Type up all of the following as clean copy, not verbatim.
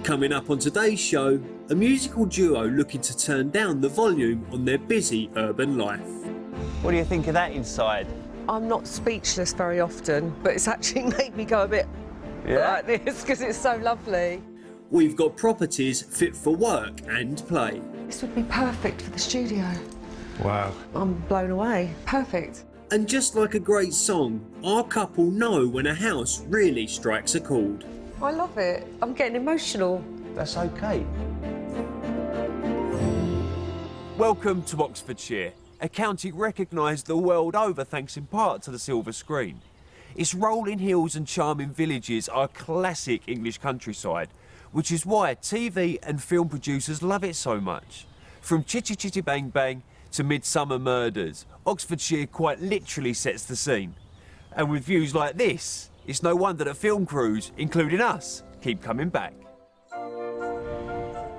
Coming up on today's show, a musical duo looking to turn down the volume on their busy urban life. What do you think of that inside? I'm not speechless very often, but it's actually made me go a bit like this because it's so lovely. We've got properties fit for work and play. This would be perfect for the studio. Wow. I'm blown away. Perfect. And just like a great song, our couple know when a house really strikes a chord. I love it. I'm getting emotional. That's okay. Welcome to Oxfordshire, a county recognised the world over thanks in part to the silver screen. Its rolling hills and charming villages are classic English countryside, which is why TV and film producers love it so much. From Chitty Chitty Bang Bang to Midsummer Murders, Oxfordshire quite literally sets the scene. And with views like this, it's no wonder that film crews, including us, keep coming back.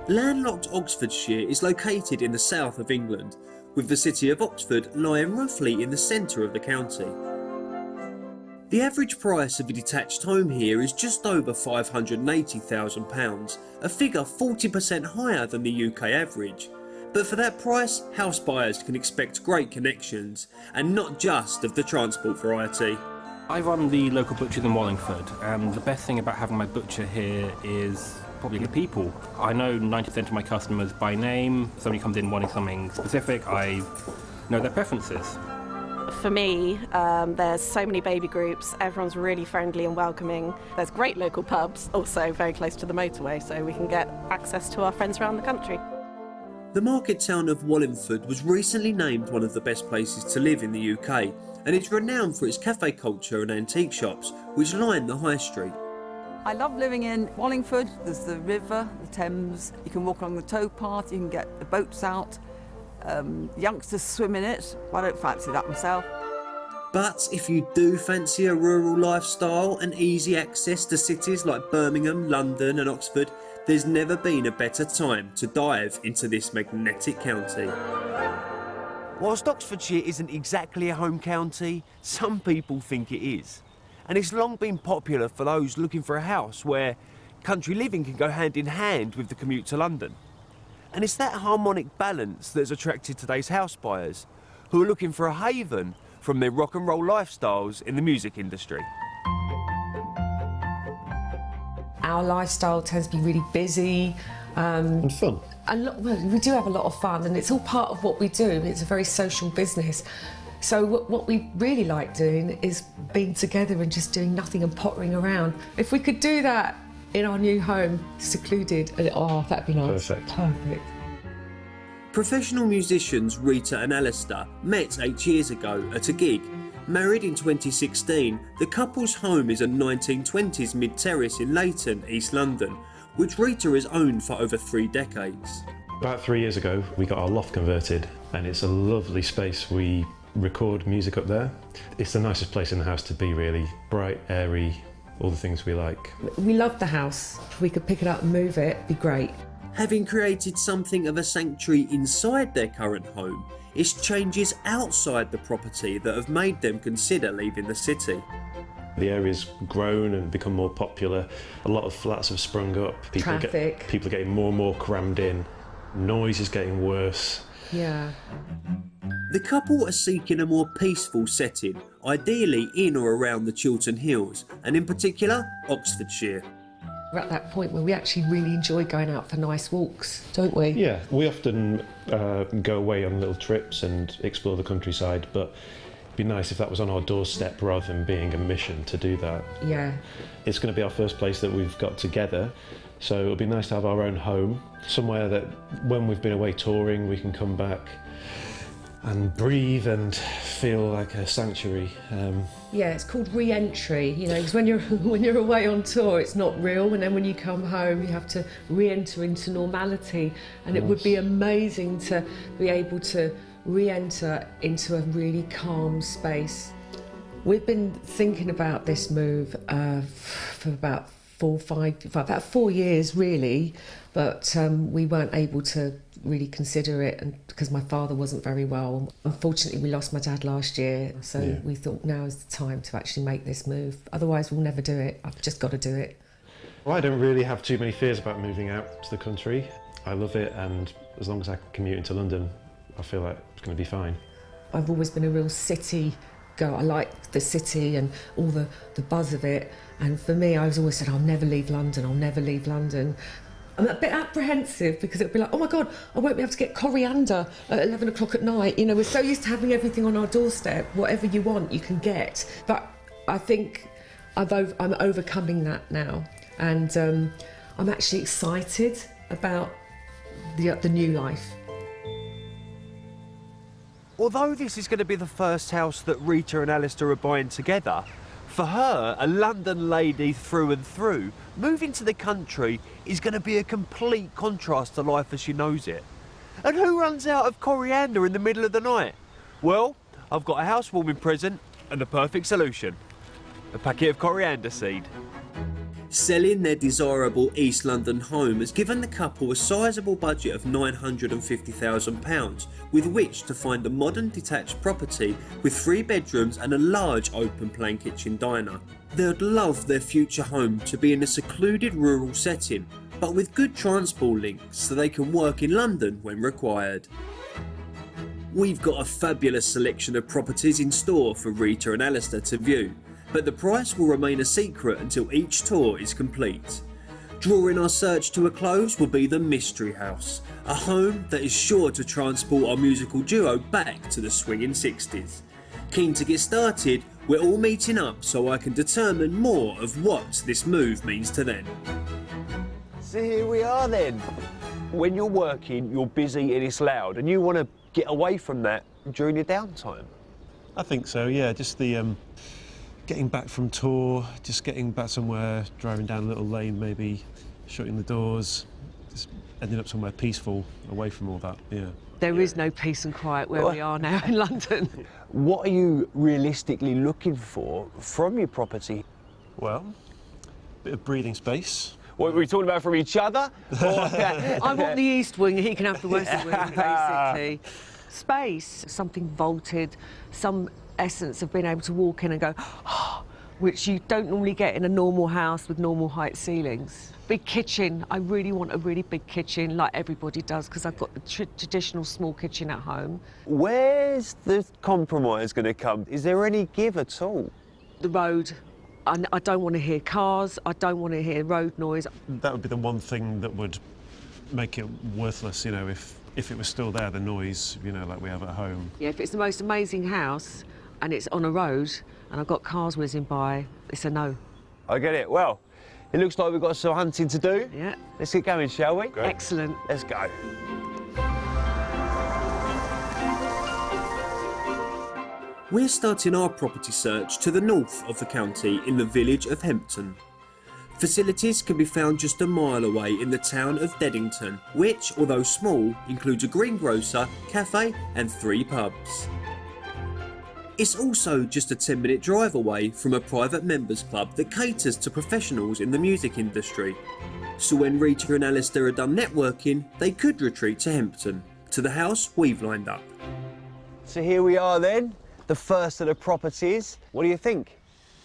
Landlocked Oxfordshire is located in the south of England, with the city of Oxford lying roughly in the centre of the county. The average price of a detached home here is just over £580,000, a figure 40% higher than the UK average. But for that price, house buyers can expect great connections, and not just of the transport variety. I run the local butcher in Wallingford, and the best thing about having my butcher here is probably the people. I know 90% of my customers by name. If somebody comes in wanting something specific, I know their preferences. For me, there's so many baby groups, everyone's really friendly and welcoming. There's great local pubs, also very close to the motorway, so we can get access to our friends around the country. The market town of Wallingford was recently named one of the best places to live in the UK, and it's renowned for its cafe culture and antique shops, which line the high street. I love living in Wallingford. There's the river, the Thames. You can walk along the towpath, you can get the boats out. Youngsters swim in it. I don't fancy that myself. But if you do fancy a rural lifestyle and easy access to cities like Birmingham, London and Oxford, there's never been a better time to dive into this magnetic county. Whilst Oxfordshire isn't exactly a home county, some people think it is. And it's long been popular for those looking for a house where country living can go hand in hand with the commute to London. And it's that harmonic balance that's attracted today's house buyers, who are looking for a haven from their rock and roll lifestyles in the music industry. Our lifestyle tends to be really busy. And fun. We do have a lot of fun, and it's all part of what we do. It's a very social business. So what we really like doing is being together and just doing nothing and pottering around. If we could do that in our new home, secluded, that'd be nice. Perfect. Professional musicians Rita and Alistair met 8 years ago at a gig. Married in 2016, the couple's home is a 1920s mid-terrace in Leighton, East London, which Rita has owned for over 3 decades. About 3 years ago, we got our loft converted, and it's a lovely space. We record music up there. It's the nicest place in the house to be, really. Bright, airy, all the things we like. We love the house. If we could pick it up and move it, it'd be great. Having created something of a sanctuary inside their current home, it's changes outside the property that have made them consider leaving the city. The area's grown and become more popular. A lot of flats have sprung up. People are getting more and more crammed in. Noise is getting worse. Yeah. The couple are seeking a more peaceful setting, ideally in or around the Chiltern Hills, and in particular, Oxfordshire. We're at that point where we actually really enjoy going out for nice walks, don't we? Yeah, we often go away on little trips and explore the countryside, but it'd be nice if that was on our doorstep rather than being a mission to do that. Yeah. It's going to be our first place that we've got together, so it'll be nice to have our own home, somewhere that when we've been away touring we can come back and breathe and feel like a sanctuary. Yeah, it's called re-entry, you know, because when you're away on tour it's not real, and then when you come home you have to re-enter into normality, and it would be amazing to be able to re-enter into a really calm space. We've been thinking about this move for about 4 years really, but we weren't able to really consider it, and because my father wasn't very well. Unfortunately, we lost my dad last year, so we thought now is the time to actually make this move. Otherwise, we'll never do it. I've just got to do it. Well, I don't really have too many fears about moving out to the country. I love it, and as long as I can commute into London, I feel like it's going to be fine. I've always been a real city girl. I like the city and all the buzz of it. And for me, I was always said, I'll never leave London, I'll never leave London. I'm a bit apprehensive because it'll be like, oh my God, I won't be able to get coriander at 11 o'clock at night. You know, we're so used to having everything on our doorstep. Whatever you want, you can get. But I think I'm overcoming that now. And I'm actually excited about the new life. Although this is going to be the first house that Rita and Alistair are buying together, for her, a London lady through and through, moving to the country is going to be a complete contrast to life as she knows it. And who runs out of coriander in the middle of the night? Well, I've got a housewarming present and the perfect solution. A packet of coriander seed. Selling their desirable East London home has given the couple a sizable budget of £950,000 with which to find a modern detached property with 3 bedrooms and a large open plan kitchen diner. They'd love their future home to be in a secluded rural setting, but with good transport links so they can work in London when required. We've got a fabulous selection of properties in store for Rita and Alistair to view, but the price will remain a secret until each tour is complete. Drawing our search to a close will be the Mystery House, a home that is sure to transport our musical duo back to the swinging 60s. Keen to get started, we're all meeting up so I can determine more of what this move means to them. So here we are then. When you're working, you're busy and it's loud, and you want to get away from that during your downtime. I think so, yeah, just the getting back from tour, just getting back somewhere, driving down a little lane maybe, shutting the doors, just ending up somewhere peaceful, away from all that, yeah. There is no peace and quiet where we are now in London. What are you realistically looking for from your property? Well, a bit of breathing space. What were we talking about from each other? I want the east wing, he can have the west wing, basically. Space, something vaulted, some essence of being able to walk in and go, oh, which you don't normally get in a normal house with normal height ceilings. Big kitchen, I really want a really big kitchen like everybody does because I've got the traditional small kitchen at home. Where's the compromise going to come? Is there any give at all? The road, I don't want to hear cars, I don't want to hear road noise. That would be the one thing that would make it worthless, you know, if it was still there, the noise, you know, like we have at home. Yeah, if it's the most amazing house and it's on a road and I've got cars whizzing by, it's a no. I get it. Well, it looks like we've got some hunting to do. Yeah. Let's get going, shall we? Great. Excellent. Let's go. We're starting our property search to the north of the county in the village of Hempton. Facilities can be found just a mile away in the town of Deddington, which, although small, includes a greengrocer, cafe and 3 pubs. It's also just a 10-minute drive away from a private members club that caters to professionals in the music industry. So when Rita and Alistair are done networking, they could retreat to Hempton, to the house we've lined up. So here we are then, the first of the properties. What do you think?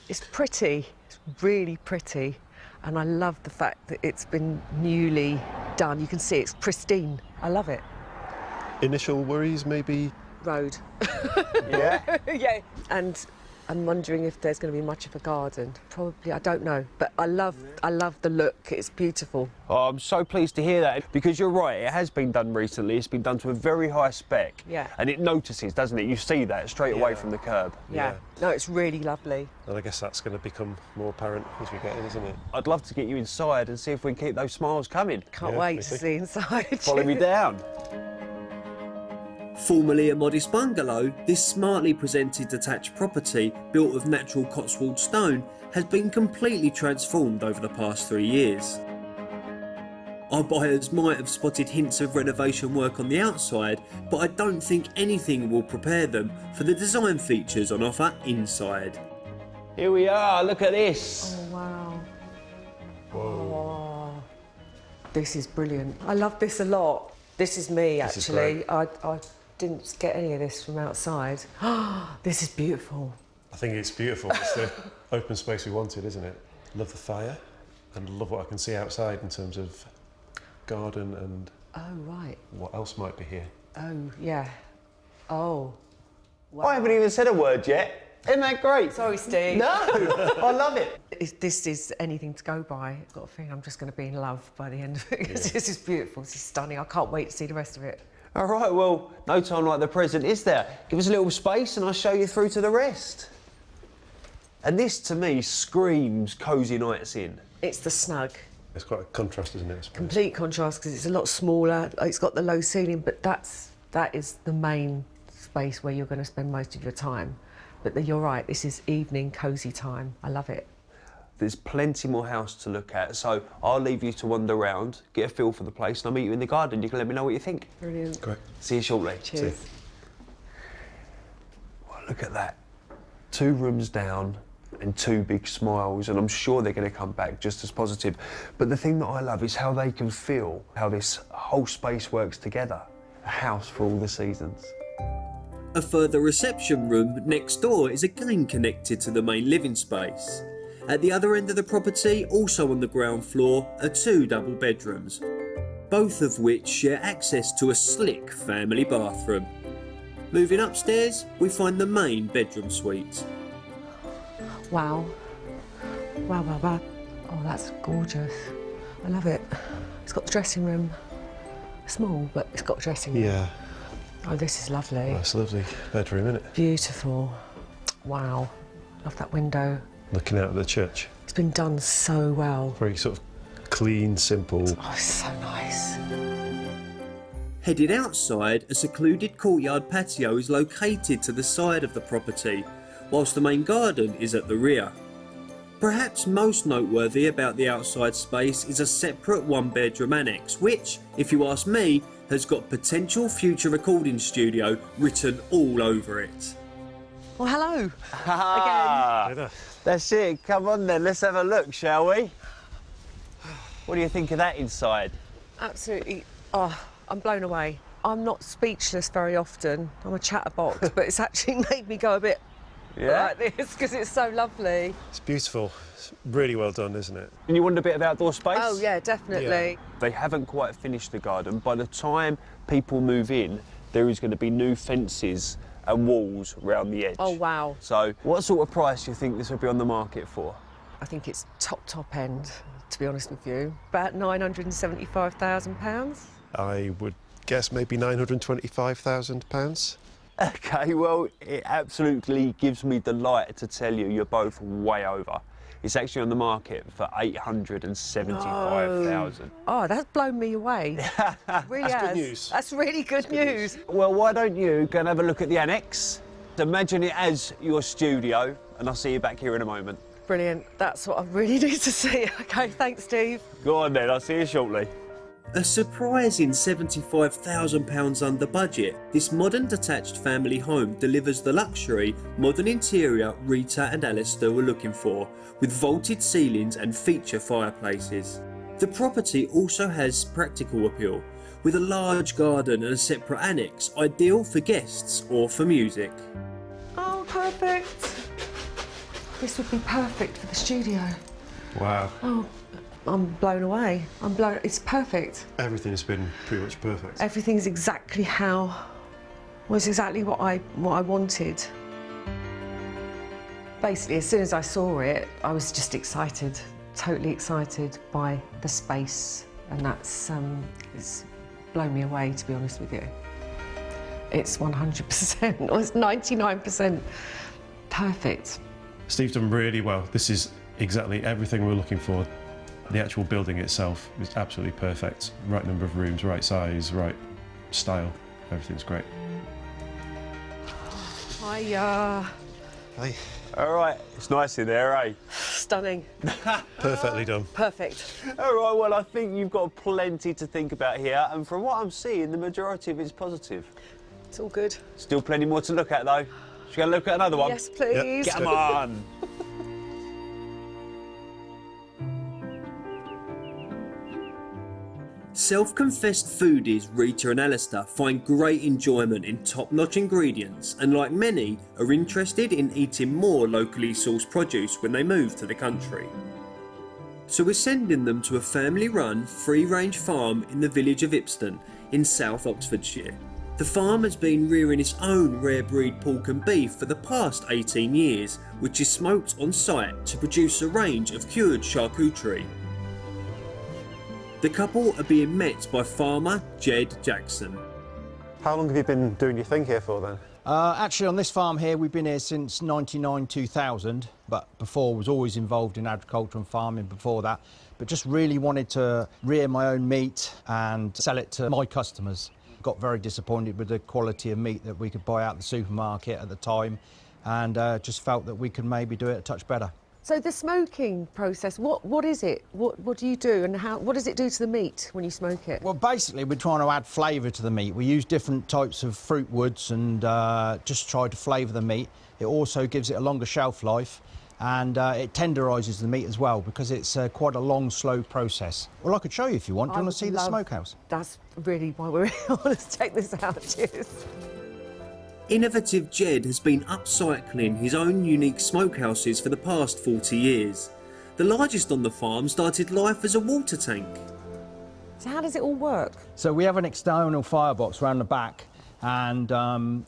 It's pretty, it's really pretty. And I love the fact that it's been newly done. You can see it's pristine. I love it. Initial worries, maybe? Road. Yeah? Yeah. And I'm wondering if there's going to be much of a garden. Probably, I don't know. But I love the look. It's beautiful. Oh, I'm so pleased to hear that, because you're right, it has been done recently. It's been done to a very high spec. Yeah. And it notices, doesn't it? You see that straight away from the curb. Yeah. No, it's really lovely. And I guess that's going to become more apparent as we get in, isn't it? I'd love to get you inside and see if we can keep those smiles coming. Can't wait to see inside. Follow me down. Formerly a modest bungalow, this smartly presented detached property, built of natural Cotswold stone, has been completely transformed over the past 3 years. Our buyers might have spotted hints of renovation work on the outside, but I don't think anything will prepare them for the design features on offer inside. Here we are, look at this. Oh, wow. Whoa. Oh, this is brilliant. I love this a lot. This is me, actually. I didn't get any of this from outside. This is beautiful. I think it's beautiful. It's the open space we wanted, isn't it? Love the fire. and love what I can see outside in terms of garden and Oh, right. what else might be here. Oh, yeah. Oh. Wow. I haven't even said a word yet. Isn't that great? Sorry, Steve. No, I love it. If this is anything to go by, I've got a feeling I'm just going to be in love by the end of it. This is beautiful. This is stunning. I can't wait to see the rest of it. All right, well, no time like the present, is there? Give us a little space and I'll show you through to the rest. And this, to me, screams cosy nights in. It's the snug. It's quite a contrast, isn't it? I suppose? Complete contrast because it's a lot smaller. It's got the low ceiling, but that is the main space where you're going to spend most of your time. But you're right, this is evening, cosy time. I love it. There's plenty more house to look at, so I'll leave you to wander around, get a feel for the place, and I'll meet you in the garden. You can let me know what you think. Brilliant. Great. See you shortly. Cheers. Well, look at that. 2 rooms down and 2 big smiles, and I'm sure they're going to come back just as positive. But the thing that I love is how they can feel, how this whole space works together. A house for all the seasons. A further reception room next door is again connected to the main living space. At the other end of the property, also on the ground floor, are 2 double bedrooms, both of which share access to a slick family bathroom. Moving upstairs, we find the main bedroom suite. Wow. Wow, wow, wow. Oh, that's gorgeous. I love it. It's got the dressing room. Small, but it's got a dressing room. Yeah, Oh, this is lovely. that's a lovely bedroom, isn't it? Beautiful. Wow. Love that window. Looking out at the church. It's been done so well. Very sort of clean, simple. Oh, it's so nice. Headed outside, a secluded courtyard patio is located to the side of the property, whilst the main garden is at the rear. Perhaps most noteworthy about the outside space is a separate 1-bedroom annex, which, if you ask me, has got potential future recording studio written all over it. Well, hello. Ah, that's it. Come on then, let's have a look, shall we? What do you think of that inside? Absolutely. Oh, I'm blown away. I'm not speechless very often. I'm a chatterbox, but it's actually made me go a bit like this because it's so lovely. It's beautiful. It's really well done, isn't it? And you want a bit of outdoor space? Oh, yeah, definitely. They haven't quite finished the garden. By the time people move in, there is going to be new fences and walls around the edge. Oh, wow. So what sort of price do you think this will be on the market for? I think it's top end, to be honest with you. About £975,000. I would guess maybe £925,000. Okay, well, it absolutely gives me delight to tell you you're both way over. It's actually on the market for $875,000. Oh, that's blown me away. Really That's has. good news. That's really good news. Well, why don't you go and have a look at the annex? Imagine it as your studio, and I'll see you back here in a moment. Brilliant. That's what I really need to see. Okay, thanks, Steve. Go on then, I'll see you shortly. A surprising £75,000 under budget, this modern detached family home delivers the luxury, modern interior Rita and Alistair were looking for, with vaulted ceilings and feature fireplaces. The property also has practical appeal, with a large garden and a separate annex, ideal for guests or for music. Oh, perfect. This would be perfect for the studio. Wow. Oh, I'm blown away. It's perfect. Everything has been pretty much perfect. Everything's exactly was exactly what I wanted. Basically, as soon as I saw it, I was just excited, totally excited by the space, and that's it's blown me away, to be honest with you. It's 100%, or it's 99% perfect. Steve's done really well. This is exactly everything we're looking for. The actual building itself is absolutely perfect. Right number of rooms, right size, right style. Everything's great. Hiya. Hey. All right, it's nice in there, eh? Stunning. Perfectly done. Perfect. All right, well, I think you've got plenty to think about here, and from what I'm seeing, the majority of it's positive. It's all good. Still plenty more to look at, though. Should we go look at another one? Yes, please. Come on. Self-confessed foodies Rita and Alistair find great enjoyment in top-notch ingredients and, like many, are interested in eating more locally sourced produce when they move to the country. So we're sending them to a family-run, free-range farm in the village of Ipston in South Oxfordshire. The farm has been rearing its own rare breed pork and beef for the past 18 years, which is smoked on site to produce a range of cured charcuterie. The couple are being met by farmer Jed Jackson. How long have you been doing your thing here for then? Actually, on this farm here, we've been here since 99-2000, but before was always involved in agriculture and farming before that, but just really wanted to rear my own meat and sell it to my customers. Got very disappointed with the quality of meat that we could buy out the supermarket at the time, and just felt that we could maybe do it a touch better. So the smoking process, what is it? What do you do, and what does it do to the meat when you smoke it? Well, basically, we're trying to add flavour to the meat. We use different types of fruit woods and just try to flavour the meat. It also gives it a longer shelf life, and it tenderises the meat as well, because it's quite a long, slow process. Well, I could show you if you want. Do you want to see the smokehouse? That's really why we're here. Let's check this out. Cheers. Innovative Jed has been upcycling his own unique smokehouses for the past 40 years. The largest on the farm started life as a water tank. So how does it all work? So we have an external firebox around the back, and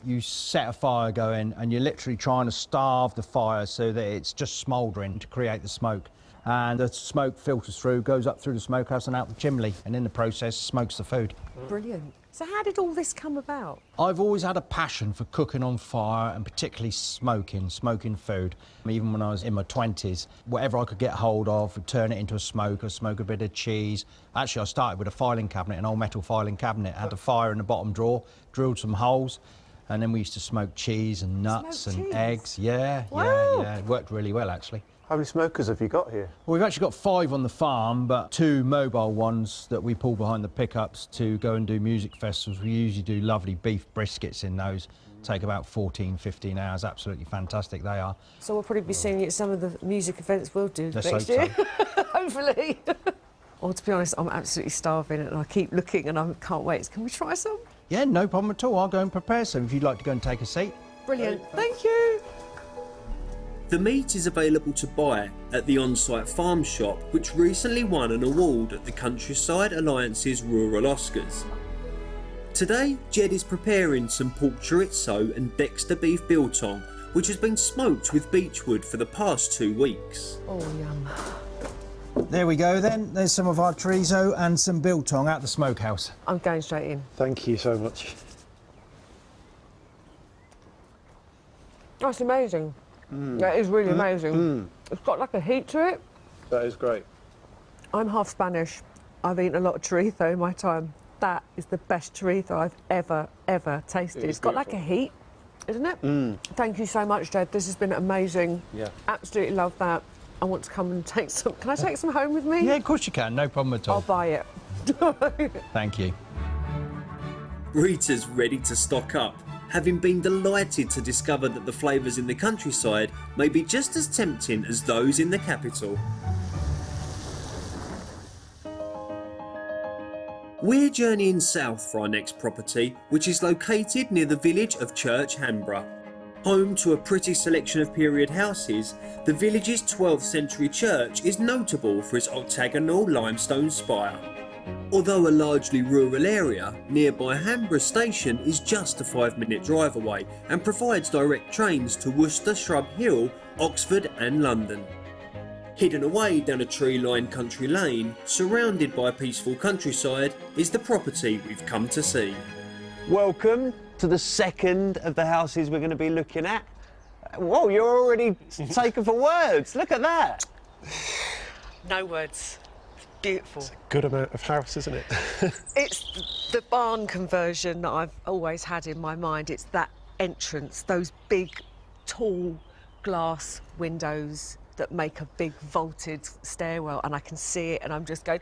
you set a fire going, and you're literally trying to starve the fire so that it's just smouldering to create the smoke. And the smoke filters through, goes up through the smokehouse and out the chimney, and in the process smokes the food. Brilliant. So how did all this come about? I've always had a passion for cooking on fire, and particularly smoking food. Even when I was in my 20s, whatever I could get hold of, would turn it into a smoker, smoke a bit of cheese. Actually, I started with a filing cabinet, an old metal filing cabinet. Had a fire in the bottom drawer, drilled some holes, and then we used to smoke cheese and nuts and eggs. Yeah, Wow. yeah. It worked really well, actually. How many smokers have you got here? Well, we've actually got 5 on the farm, but 2 mobile ones that we pull behind the pickups to go and do music festivals. We usually do lovely beef briskets in those. Take about 14, 15 hours. Absolutely fantastic they are. So we'll probably be seeing you at some of the music events we'll do Let's next hope year. so. Hopefully. Well, to be honest, I'm absolutely starving and I keep looking and I can't wait. Can we try some? Yeah, no problem at all. I'll go and prepare some if you'd like to go and take a seat. Brilliant. Thank you. The meat is available to buy at the on-site farm shop, which recently won an award at the Countryside Alliance's Rural Oscars. Today, Jed is preparing some pork chorizo and Dexter beef biltong, which has been smoked with beechwood for the past 2 weeks. Oh, yum. There we go then. There's some of our chorizo and some biltong out the smokehouse. I'm going straight in. Thank you so much. That's amazing. That is really amazing. It's got like a heat to it. That is great. I'm half Spanish. I've eaten a lot of chorizo in my time. That is the best chorizo I've ever tasted. It's got like a heat, isn't it? Thank you so much, Jed. This has been amazing. Yeah. Absolutely love that. I want to come and take some. Can I take some home with me? Yeah, of course you can. No problem at all. I'll buy it. Thank you. Rita's ready to stock up, having been delighted to discover that the flavours in the countryside may be just as tempting as those in the capital. We're journeying south for our next property, which is located near the village of Church Hamborough. Home to a pretty selection of period houses, the village's 12th century church is notable for its octagonal limestone spire. Although a largely rural area, nearby Hamborough Station is just a 5-minute drive away and provides direct trains to Worcester, Shrub Hill, Oxford and London. Hidden away down a tree-lined country lane, surrounded by a peaceful countryside, is the property we've come to see. Welcome to the second of the houses we're going to be looking at. Whoa, you're already taken for words. Look at that. No words. Beautiful. Good amount of house, isn't it? It's the barn conversion that I've always had in my mind. It's that entrance, those big, tall glass windows that make a big vaulted stairwell, and I can see it and I'm just going,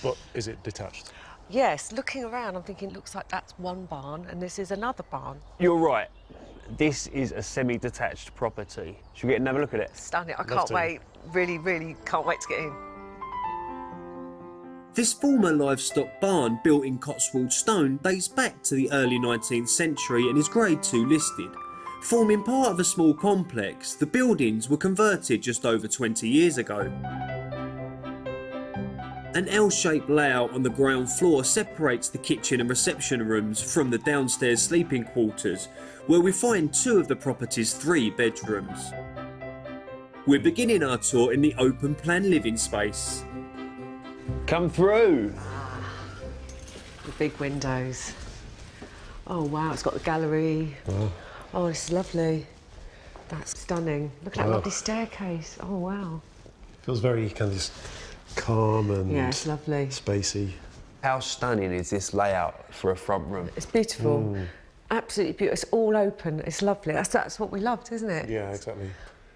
But is it detached? yes, looking around, I'm thinking, looks like that's one barn and this is another barn. You're right. This is a semi-detached property. Should we get and have a look at it? Stunning. I Love can't to. wait. Really, really can't wait to get in. This former livestock barn, built in Cotswold stone, dates back to the early 19th century and is Grade 2 listed. Forming part of a small complex, the buildings were converted just over 20 years ago. An L-shaped layout on the ground floor separates the kitchen and reception rooms from the downstairs sleeping quarters, where we find 2 of the property's 3 bedrooms. We're beginning our tour in the open plan living space. Come through. The big windows. Oh wow, it's got the gallery. Oh, this is lovely. That's stunning. Look at that lovely staircase. Oh wow. Feels very kind of just calm and Yeah, it's lovely. spacey. How stunning is this layout for a front room? It's beautiful. Absolutely beautiful. It's all open. It's lovely. That's what we loved, isn't it? Yeah, exactly.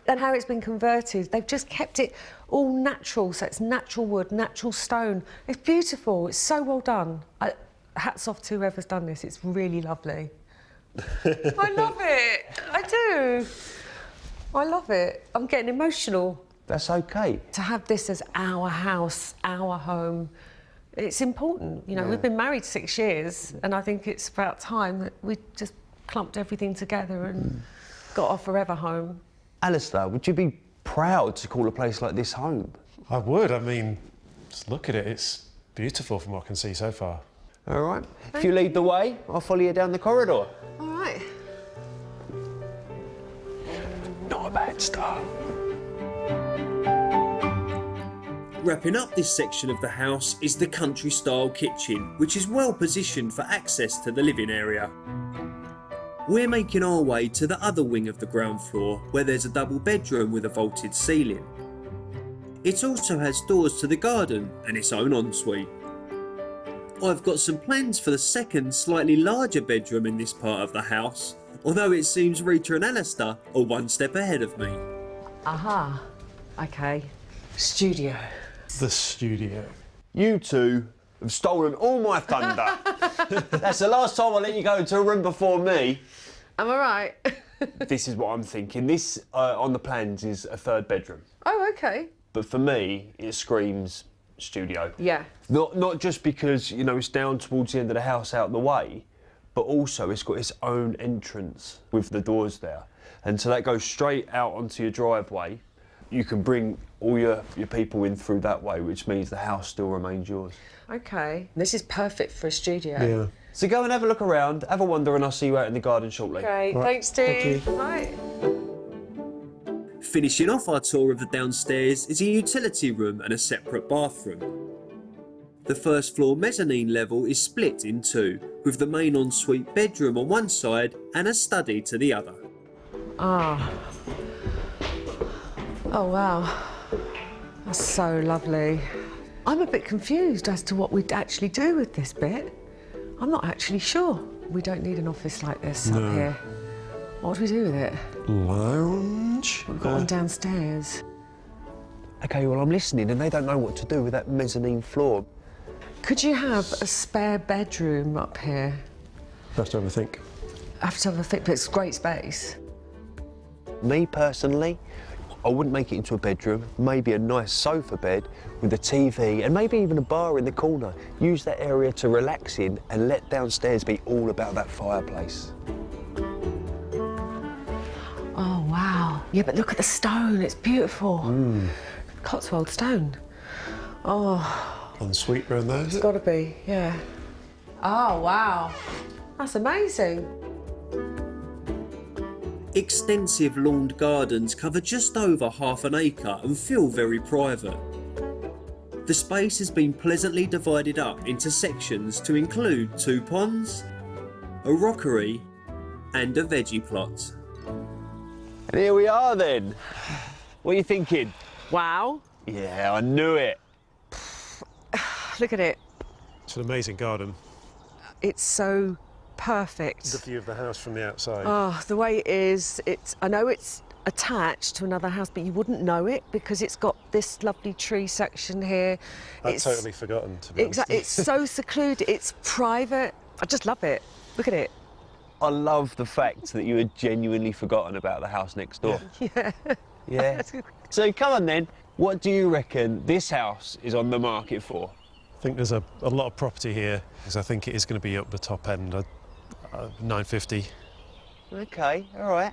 And how it's been converted. They've just kept it all natural. So it's natural wood, natural stone. It's beautiful. It's so well done. Hats off to whoever's done this. It's really lovely. I love it. I do. I love it. I'm getting emotional. That's okay. To have this as our house, our home, it's important. You know, we've been married 6 years, and I think it's about time that we just clumped everything together and got our forever home. Alistair, would you be proud to call a place like this home? I would. I mean, just look at it. It's beautiful from what I can see so far. All right. If you lead the way, I'll follow you down the corridor. All right. Not a bad start. Wrapping up this section of the house is the country-style kitchen, which is well positioned for access to the living area. We're making our way to the other wing of the ground floor, where there's a double bedroom with a vaulted ceiling. It also has doors to the garden and its own ensuite. I've got some plans for the second, slightly larger bedroom in this part of the house, although it seems Rita and Alistair are one step ahead of me. Aha. Okay. Studio. The studio. You two have stolen all my thunder. That's the last time I'll let you go into a room before me. Am I right? This is what I'm thinking. This, on the plans, is a 3rd bedroom. Oh, okay. But for me, it screams studio. Yeah. Not just because, you know, it's down towards the end of the house out the way, but also it's got its own entrance with the doors there. And so that goes straight out onto your driveway. You can bring all your people in through that way, which means the house still remains yours. Okay. This is perfect for a studio. Yeah. So go and have a look around, have a wander, and I'll see you out in the garden shortly. Great. Right. Thanks, Steve. Thank you. Right. Finishing off our tour of the downstairs is a utility room and a separate bathroom. The first floor mezzanine level is split in 2, with the main ensuite bedroom on one side and a study to the other. Ah. Oh, wow. That's so lovely. I'm a bit confused as to what we'd actually do with this bit. I'm not actually sure. We don't need an office like this up here. What do we do with it? Lounge. We've got one downstairs. OK, well, I'm listening, and they don't know what to do with that mezzanine floor. Could you have a spare bedroom up here? Have to have a think. I have to have a think, but it's great space. Me, personally, I wouldn't make it into a bedroom. Maybe a nice sofa bed with a TV and maybe even a bar in the corner. Use that area to relax in and let downstairs be all about that fireplace. Oh, wow. Yeah, but look at the stone. It's beautiful. Cotswold stone. Oh, Ensuite room there, is it's it? got to be, yeah. Oh, wow. That's amazing. Extensive lawned gardens cover just over half an acre and feel very private. The space has been pleasantly divided up into sections to include 2 ponds, a rockery and a veggie plot. And here we are, then. What are you thinking? Wow. Yeah, I knew it. Look at it. It's an amazing garden. It's so perfect. The view of the house from the outside. Oh, the way it is, I know it's attached to another house, but you wouldn't know it because it's got this lovely tree section here. I'd totally forgotten, to be honest. Exactly. It's so secluded. It's private. I just love it. Look at it. I love the fact that you had genuinely forgotten about the house next door. Yeah. Yeah. So come on, then. What do you reckon this house is on the market for? I think there's a lot of property here, because I think it is going to be up the top end, 950. OK, all right.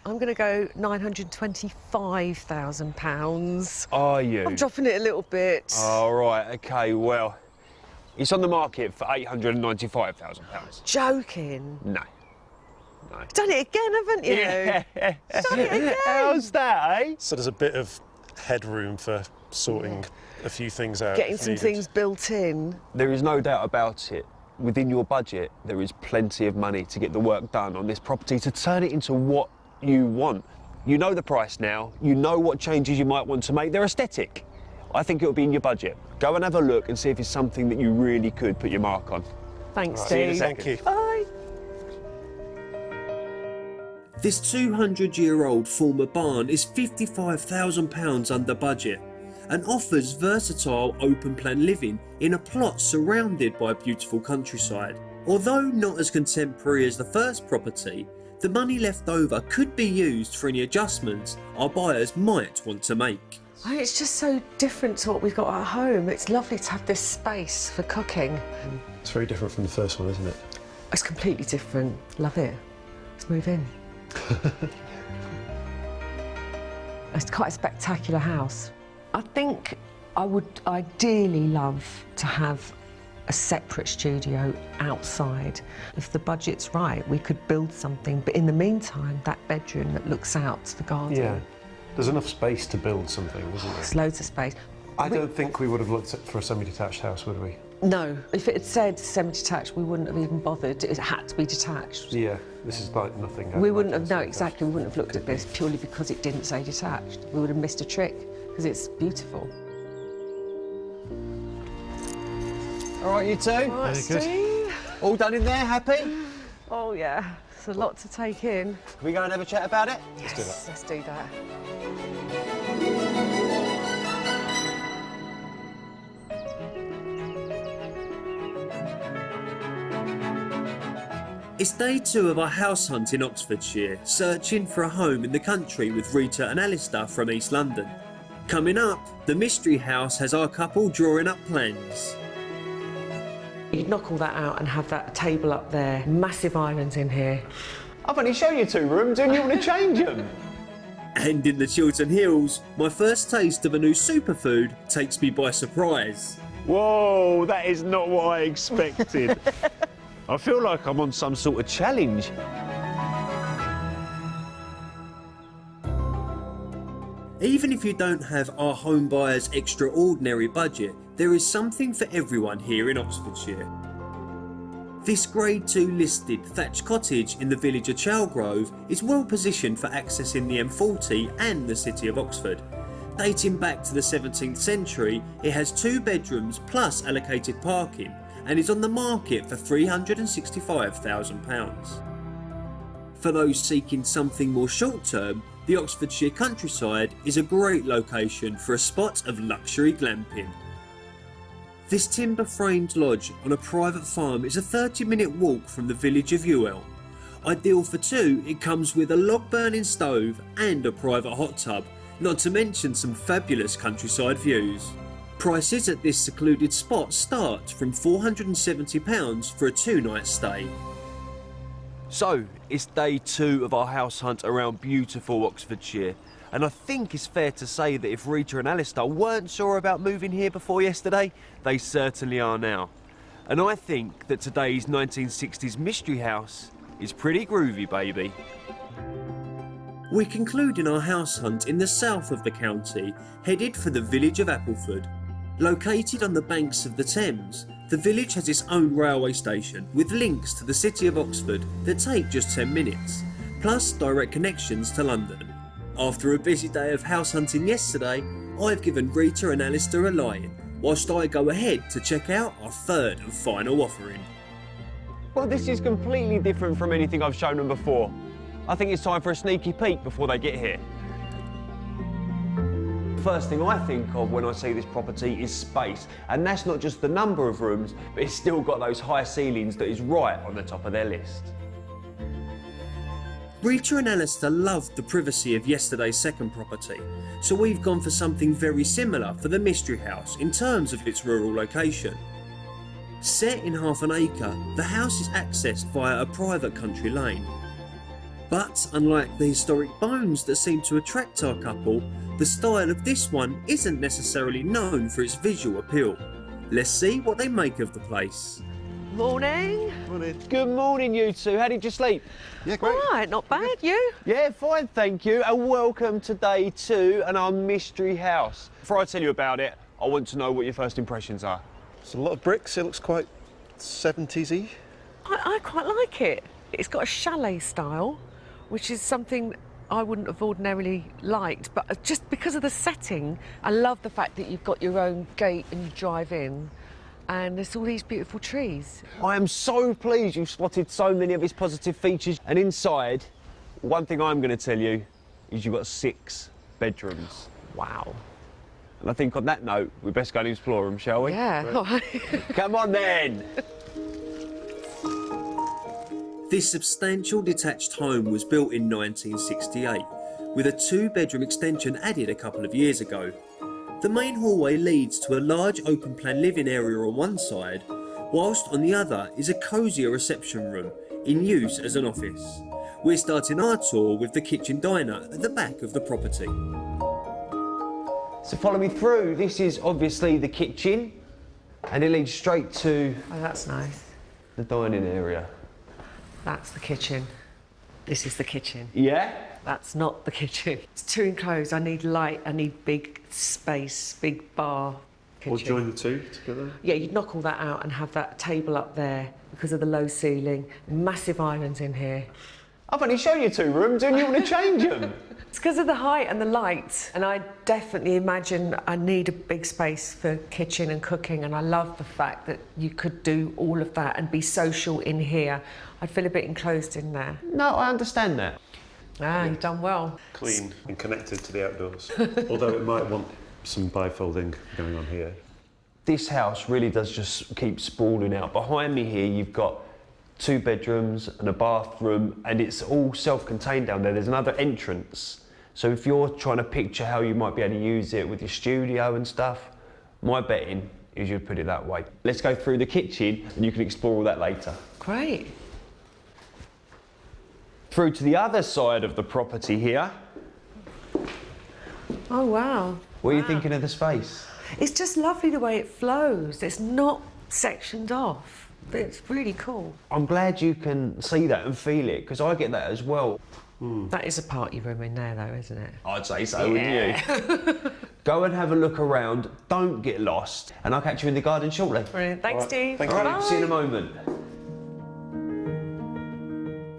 I'm going to go £925,000. Are you? I'm dropping it a little bit. All right, okay, well, it's on the market for £895,000. Joking. No. No. Done it again, haven't you? Yeah. Done it again. How's that, eh? So there's a bit of headroom for sorting a few things out. Getting if some needed. things built in. There is no doubt about it. Within your budget, there is plenty of money to get the work done on this property to turn it into what you want. You know the price now. You know what changes you might want to make. They're aesthetic. I think it'll be in your budget. Go and have a look and see if it's something that you really could put your mark on. Thanks, Right. See you in a Steve. second. Thank you. Bye. This 200-year-old former barn is £55,000 under budget and offers versatile open-plan living in a plot surrounded by beautiful countryside. Although not as contemporary as the first property, the money left over could be used for any adjustments our buyers might want to make. Oh, it's just so different to what we've got at home. It's lovely to have this space for cooking. It's very different from the first one, isn't it? It's completely different. Love it. Let's move in. It's quite a spectacular house. I think I would ideally love to have a separate studio outside. If the budget's right, we could build something, but in the meantime, that bedroom that looks out to the garden. Yeah. There's enough space to build something, isn't there? There's loads of space. I don't think we would have looked for a semi-detached house, would we? No, if it had said semi-detached, we wouldn't have even bothered. It had to be detached. Yeah, this is like nothing. We wouldn't have, no, exactly, we wouldn't have looked at this purely because it didn't say detached. We would have missed a trick, because it's beautiful. All right, you two? All right, Very good. Steve. All done in there, happy? Oh, yeah, it's a lot to take in. Can we go and have a chat about it? Yes, let's do that. It's day 2 of our house hunt in Oxfordshire, searching for a home in the country with Rita and Alistair from East London. Coming up, the mystery house has our couple drawing up plans. You'd knock all that out and have that table up there. Massive islands in here. I've only shown you 2 rooms and you want to change them. And in the Chiltern Hills, my first taste of a new superfood takes me by surprise. Whoa, that is not what I expected. I feel like I'm on some sort of challenge. Even if you don't have our home buyer's extraordinary budget, there is something for everyone here in Oxfordshire. This Grade 2 listed thatched cottage in the village of Chalgrove is well positioned for accessing the M40 and the city of Oxford. Dating back to the 17th century, it has 2 bedrooms plus allocated parking and is on the market for £365,000. For those seeking something more short term, the Oxfordshire countryside is a great location for a spot of luxury glamping. This timber framed lodge on a private farm is a 30-minute walk from the village of Ewell. Ideal for 2, it comes with a log burning stove and a private hot tub, not to mention some fabulous countryside views. Prices at this secluded spot start from £470 for a 2-night stay. So, it's day 2 of our house hunt around beautiful Oxfordshire. And I think it's fair to say that if Rita and Alistair weren't sure about moving here before yesterday, they certainly are now. And I think that today's 1960s mystery house is pretty groovy, baby. We conclude in our house hunt in the south of the county, headed for the village of Appleford. Located on the banks of the Thames, the village has its own railway station with links to the city of Oxford that take just 10 minutes, plus direct connections to London. After a busy day of house hunting yesterday, I've given Rita and Alistair a lie-in, whilst I go ahead to check out our 3rd and final offering. Well, this is completely different from anything I've shown them before. I think it's time for a sneaky peek before they get here. First thing I think of when I see this property is space, and that's not just the number of rooms, but it's still got those high ceilings that is right on the top of their list. Rita and Alistair loved the privacy of yesterday's second property, so we've gone for something very similar for the mystery house in terms of its rural location. Set in half an acre, the house is accessed via a private country lane. But unlike the historic bones that seem to attract our couple, the style of this one isn't necessarily known for its visual appeal. Let's see what they make of the place. Morning. Good morning, you two. How did you sleep? Yeah, great. All right, not bad. You? Yeah, fine, thank you. And welcome to day 2 and our mystery house. Before I tell you about it, I want to know what your first impressions are. It's a lot of bricks. It looks quite 70s-y. I quite like it. It's got a chalet style, which is something I wouldn't have ordinarily liked, but just because of the setting, I love the fact that you've got your own gate and you drive in, and there's all these beautiful trees. I am so pleased you've spotted so many of its positive features. And inside, one thing I'm going to tell you is you've got 6 bedrooms. Wow. And I think on that note, we best go and explore them, shall we? Yeah. Come on then. This substantial detached home was built in 1968, with a 2-bedroom extension added a couple of years ago. The main hallway leads to a large open-plan living area on one side, whilst on the other is a cosier reception room, in use as an office. We're starting our tour with the kitchen diner at the back of the property. So follow me through. This is obviously the kitchen, and it leads straight to Oh, that's nice. the dining area. That's the kitchen. This is the kitchen. Yeah? That's not the kitchen. It's too enclosed. I need light. I need big space, big bar kitchen. We'll join the two together. Yeah, you'd knock all that out and have that table up there because of the low ceiling. Massive islands in here. I've only shown you 2 rooms and you want to change them. It's because of the height and the light. And I definitely imagine I need a big space for kitchen and cooking. And I love the fact that you could do all of that and be social in here. I'd feel a bit enclosed in there. No, I understand that. Ah, you've done well. Clean and connected to the outdoors. Although it might want some bifolding going on here. This house really does just keep sprawling out. Behind me here, you've got 2 bedrooms and a bathroom, and it's all self-contained down there. There's another entrance. So if you're trying to picture how you might be able to use it with your studio and stuff, my betting is you'd put it that way. Let's go through the kitchen and you can explore all that later. Great. Through to the other side of the property here. Oh, wow. What are you thinking of the space? It's just lovely the way it flows. It's not sectioned off. It's really cool. I'm glad you can see that and feel it, because I get that as well. That is a party room in there, though, isn't it? I'd say so, wouldn't you? Go and have a look around, don't get lost, and I'll catch you in the garden shortly. Brilliant. Thanks, Steve. Thank All right, Bye. see you in a moment.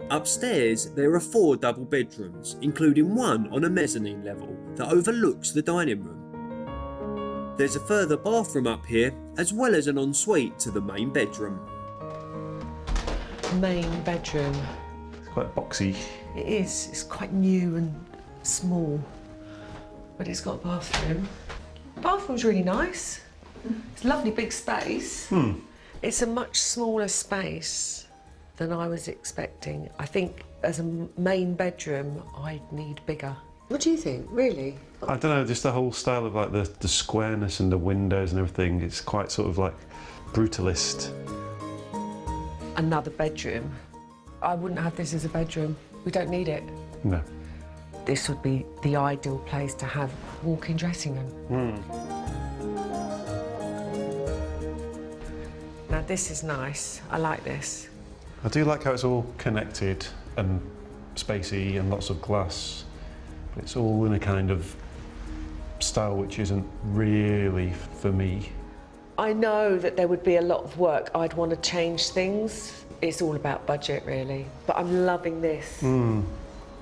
Upstairs, there are 4 double bedrooms, including one on a mezzanine level that overlooks the dining room. There's a further bathroom up here, as well as an ensuite to the main bedroom. Main bedroom. It's quite boxy. It is. It's quite new and small, but it's got a bathroom. Bathroom's really nice. It's a lovely big space. It's a much smaller space than I was expecting. I think as a main bedroom, I'd need bigger. What do you think, really? I don't know, just the whole style of like the squareness and the windows and everything. It's quite sort of like brutalist. Another bedroom. I wouldn't have this as a bedroom. We don't need it. No. This would be the ideal place to have walk-in dressing room. Now this is nice. I like this. I do like how it's all connected and spacey and lots of glass. But it's all in a kind of style which isn't really for me. I know that there would be a lot of work. I'd want to change things. It's all about budget, really. But I'm loving this.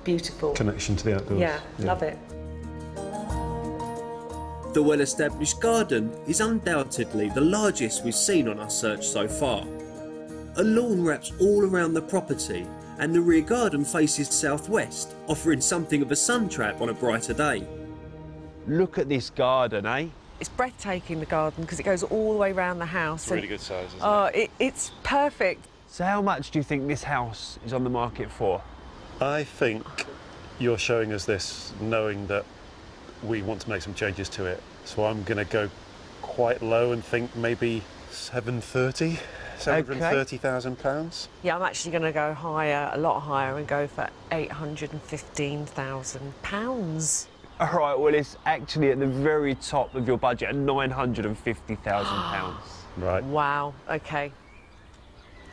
Beautiful. Connection to the outdoors. Yeah, love it. The well-established garden is undoubtedly the largest we've seen on our search so far. A lawn wraps all around the property, and the rear garden faces southwest, offering something of a sun trap on a brighter day. Look at this garden, eh? It's breathtaking, the garden, because it goes all the way around the house. Really good size, isn't it? Oh, it's perfect. So how much do you think this house is on the market for? I think you're showing us this knowing that we want to make some changes to it. So I'm going to go quite low and think maybe 730. £730,000. Yeah, I'm actually going to go higher, a lot higher, and go for £815,000. All right, well, it's actually at the very top of your budget at £950,000. Right. Wow, okay.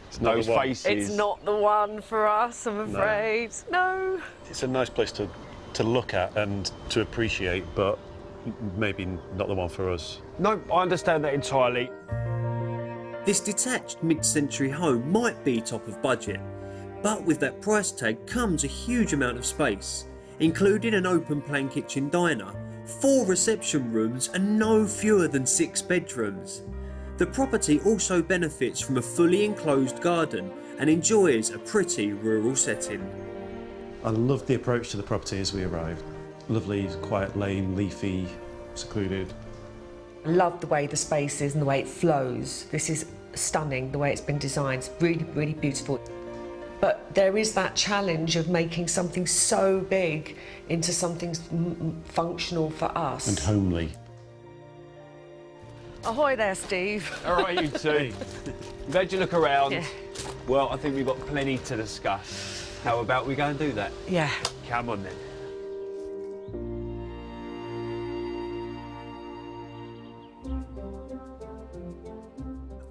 It's not Those the one. faces. It's not the one for us, I'm afraid. No. It's a nice place to look at and to appreciate, but maybe not the one for us. No, I understand that entirely. This detached mid-century home might be top of budget, but with that price tag comes a huge amount of space, including an open plan kitchen diner, 4 reception rooms and no fewer than 6 bedrooms. The property also benefits from a fully enclosed garden and enjoys a pretty rural setting. I loved the approach to the property as we arrived. Lovely, quiet lane, leafy, secluded. I love the way the space is and the way it flows. This is stunning, the way it's been designed. It's really, really beautiful. But there is that challenge of making something so big into something functional for us. And homely. Ahoy there, Steve. All right, you two. Glad you look around. Yeah. Well, I think we've got plenty to discuss. How about we go and do that? Yeah. Come on then.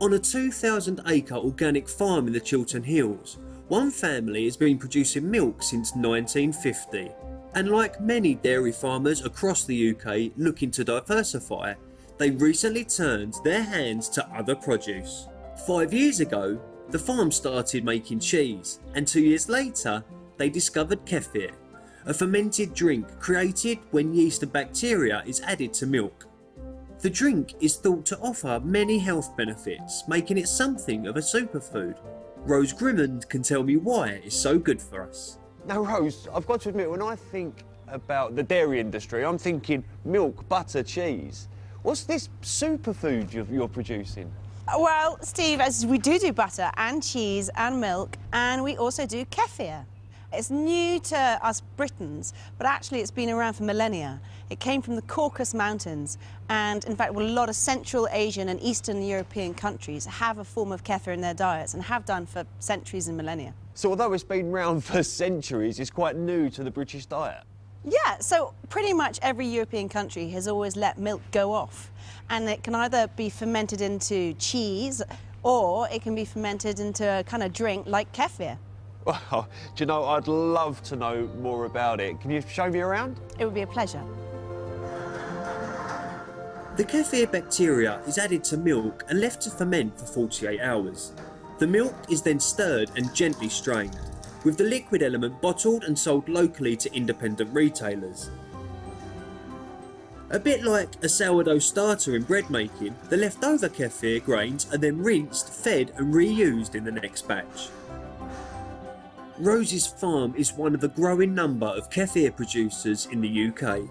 On a 2,000-acre organic farm in the Chiltern Hills, one family has been producing milk since 1950. And like many dairy farmers across the UK looking to diversify, they recently turned their hands to other produce. 5 years ago, the farm started making cheese, and 2 years later, they discovered kefir, a fermented drink created when yeast and bacteria is added to milk. The drink is thought to offer many health benefits, making it something of a superfood. Rose Grimmond can tell me why it's so good for us. Now, Rose, I've got to admit, when I think about the dairy industry, I'm thinking milk, butter, cheese. What's this superfood you're producing? Well, Steve, as we do butter and cheese and milk, and we also do kefir. It's new to us Britons, but actually it's been around for millennia. It came from the Caucasus Mountains, and in fact, well, a lot of Central Asian and Eastern European countries have a form of kefir in their diets and have done for centuries and millennia. So although it's been around for centuries, it's quite new to the British diet. Yeah, so pretty much every European country has always let milk go off, and it can either be fermented into cheese or it can be fermented into a kind of drink like kefir. Well, do you know, I'd love to know more about it. Can you show me around? It would be a pleasure. The kefir bacteria is added to milk and left to ferment for 48 hours. The milk is then stirred and gently strained, with the liquid element bottled and sold locally to independent retailers. A bit like a sourdough starter in bread making, the leftover kefir grains are then rinsed, fed and reused in the next batch. Rose's farm is one of a growing number of kefir producers in the UK.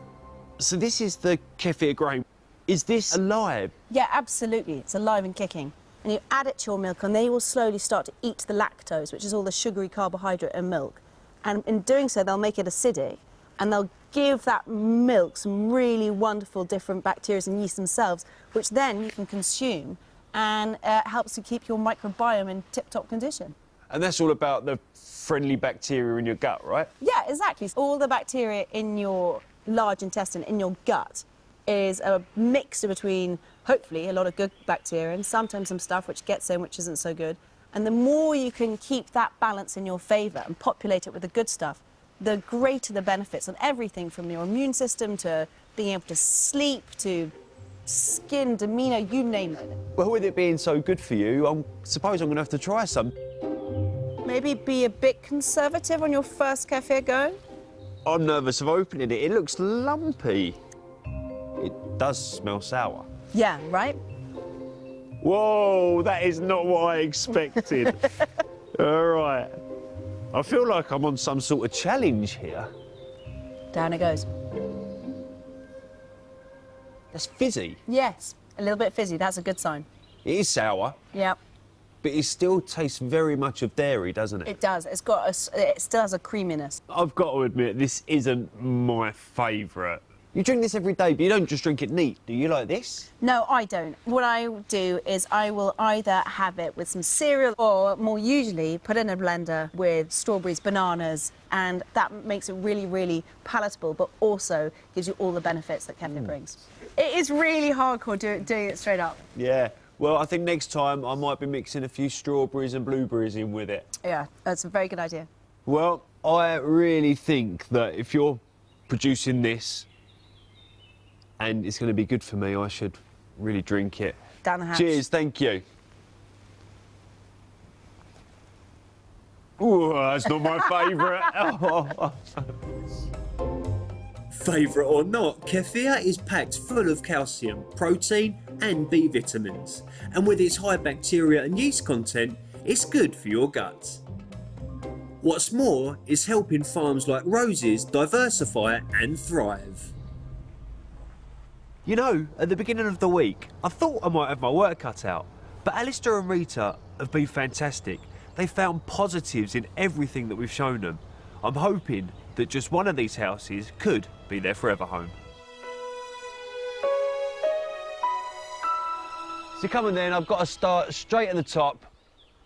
So this is the kefir grain. Is this alive? Yeah, absolutely. It's alive and kicking. And you add it to your milk and they will slowly start to eat the lactose, which is all the sugary carbohydrate in milk. And in doing so, they'll make it acidic and they'll give that milk some really wonderful different bacteria and yeast themselves, which then you can consume and helps to keep your microbiome in tip-top condition. And that's all about the friendly bacteria in your gut, right? Yeah, exactly. All the bacteria in your large intestine, in your gut, is a mixture between, hopefully, a lot of good bacteria and sometimes some stuff which gets in which isn't so good. And the more you can keep that balance in your favour and populate it with the good stuff, the greater the benefits on everything from your immune system to being able to sleep to skin, demeanour, you name it. Well, with it being so good for you, I suppose I'm going to have to try some. Maybe be a bit conservative on your first kefir go. I'm nervous of opening it. It looks lumpy. It does smell sour. Yeah, right? Whoa, that is not what I expected. All right. I feel like I'm on some sort of challenge here. Down it goes. That's fizzy. Yes, a little bit fizzy. That's a good sign. It is sour, Yep, but it still tastes very much of dairy, doesn't it? it does. It still has a creaminess. I've got to admit, this isn't my favourite. You drink this every day, but you don't just drink it neat, do you, like this? No, I don't. What I do is I will either have it with some cereal or more usually put in a blender with strawberries, bananas, and that makes it really, really palatable, but also gives you all the benefits that caffeine brings. It is really hardcore doing it straight up. Yeah. Well, I think next time I might be mixing a few strawberries and blueberries in with it. Yeah, that's a very good idea. Well, I really think that if you're producing this and it's going to be good for me, I should really drink it. Down the hatch. Cheers, thank you. Ooh, that's not my favourite. Favourite or not, kefir is packed full of calcium, protein and B vitamins, and with its high bacteria and yeast content, it's good for your gut. What's more, it's helping farms like Rose's diversify and thrive. You know, at the beginning of the week, I thought I might have my work cut out, but Alistair and Rita have been fantastic. They found positives in everything that we've shown them. I'm hoping that just one of these houses could be their forever home. So come on then, I've got to start straight at the top.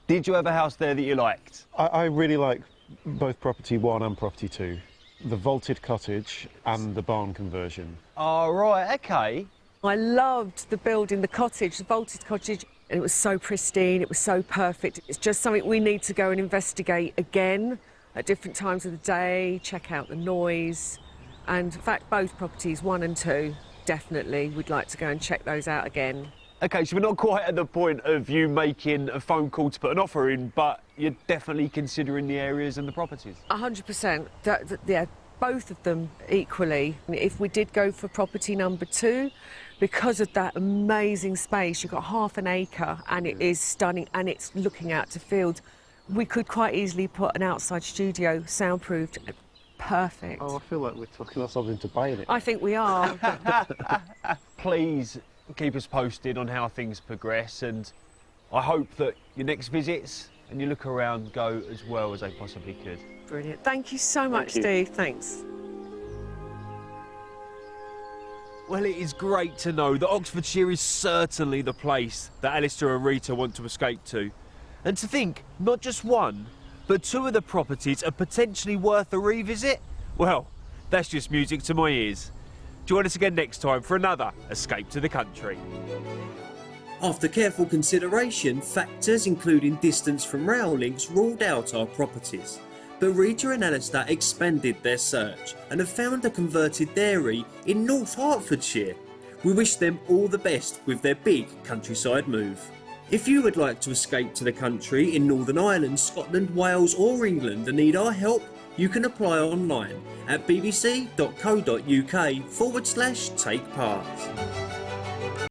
Did you have a house there that you liked? I really like both property 1 and property 2. The vaulted cottage and the barn conversion. Oh, right, OK. I loved the building, the cottage, the vaulted cottage. And it was so pristine, it was so perfect. It's just something we need to go and investigate again at different times of the day, check out the noise. And in fact, both properties, 1 and 2, definitely, we'd like to go and check those out again. OK, so we're not quite at the point of you making a phone call to put an offer in, but you're definitely considering the areas and the properties. 100%. Yeah, both of them equally. If we did go for property number 2, because of that amazing space, you've got half an acre and it is stunning and it's looking out to field. We could quite easily put an outside studio, soundproofed, perfect. Oh, I feel like we're talking ourselves into buying it. I think we are. Please keep us posted on how things progress, and I hope that your next visits and you look around go as well as they possibly could. Brilliant. Thank you so much, Steve. Thanks. Well, it is great to know that Oxfordshire is certainly the place that Alistair and Rita want to escape to. And to think, not just 1, but 2 of the properties are potentially worth a revisit? Well, that's just music to my ears. Join us again next time for another Escape to the Country. After careful consideration, factors including distance from rail links ruled out our properties. But Rita and Alistair expanded their search and have found a converted dairy in North Hertfordshire. We wish them all the best with their big countryside move. If you would like to escape to the country in Northern Ireland, Scotland, Wales or England and need our help, you can apply online at bbc.co.uk/take part.